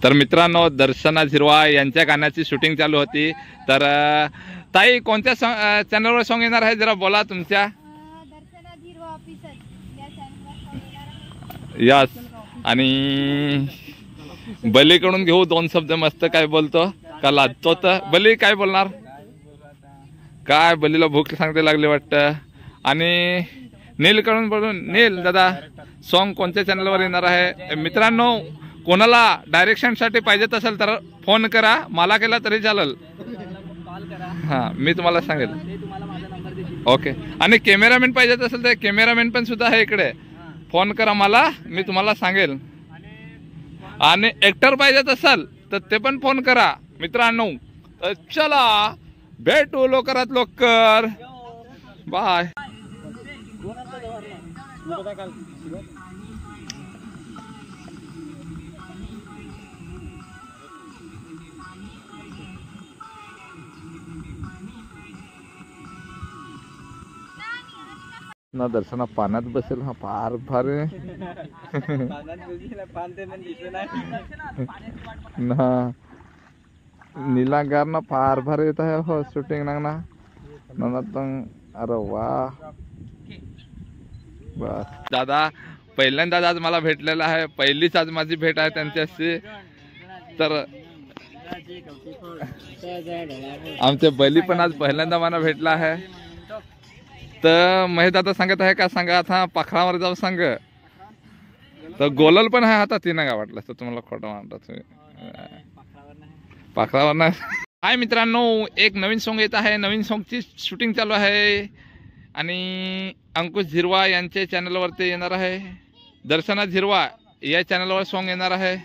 तर मित्रांनो, दर्शना झिरवाळ यांच्या गाण्याची शूटिंग चालू होती. तर ताई, कोणत्या चॅनलवर सॉन्ग येणार आहे, जरा बोला तुमच्या. यस. आणि बलीकडून घेऊ 2 शब्द. मस्त काय बोलतो का लाजतो तर बली, काय बोलणार? काय बलीला भूक सांगते लागली वाटतं. आणि नीलकडून बोलून, नील दादा, सॉन्ग कोणत्या चॅनलवर येणार आहे? मित्रांनो, कोणाला डायरेक्शनसाठी पाहिजेत असेल तर फोन करा, मला केला तरी चालेल. हां, मी तुम्हाला सांगेल. ओके. आणि कॅमेरामॅन पाहिजेत असेल तर कॅमेरामॅन पण सुद्धा आहे इकडे, फोन करा मला, मी तुम्हाला सांगेल. आणि ॲक्टर पाहिजेत असेल तर ते पण फोन करा मित्रांनो. तर चला, भेटू लवकरात लवकर. बाय. ना दर्शना पाण्यात बसेल. हा फार फार ना निलागार ना फार फार येत आहे हो शूटिंग ना. अरे वा. बस दादा पहिल्यांदाच आज मला भेटलेला आहे, पहिलीच आज माझी भेट आहे त्यांच्याशी. तर आमचे बली पण आज पहिल्यांदा मला भेटला आहे. तर महेश दादा सांगत आहे का, सांगा आता पाखरावर जाऊ सांग. तर गोलल पण आहे हातात, तिनं का वाटलं तर तुम्हाला खोटं म्हणतात. पाखरावर नाही. हाय मित्रांनो, एक नवीन सॉन्ग येत आहे, नवीन सॉन्गची शूटिंग चालू आहे आणि अंकुश झिरवाळ यांच्या चॅनलवरती येणार आहे. दर्शना झिरवाळ या चॅनलवर सॉन्ग येणार आहे.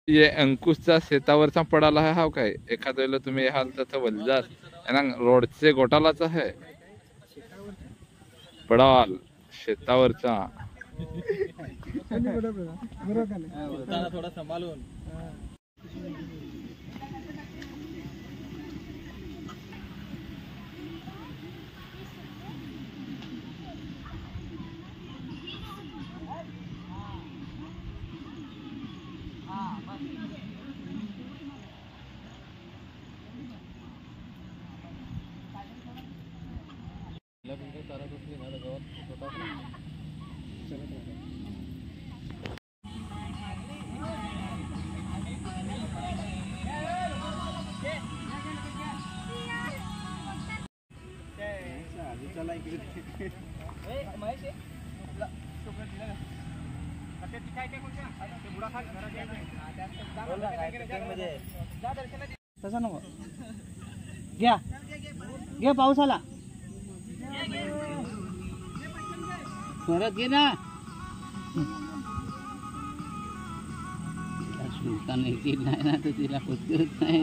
ये अंकुशचा शेतावरचा पडाला आहे. हा काय एखाद्या वेळेला तुम्ही हाल तर वलजास रोडचे गोटालाच आहे पडाल शेतावरचा. थोडा सांभाळून. तसं नको घ्या घे, पाऊस आला परत घे ना. नाही ना तर तिला पुस्तक नाही.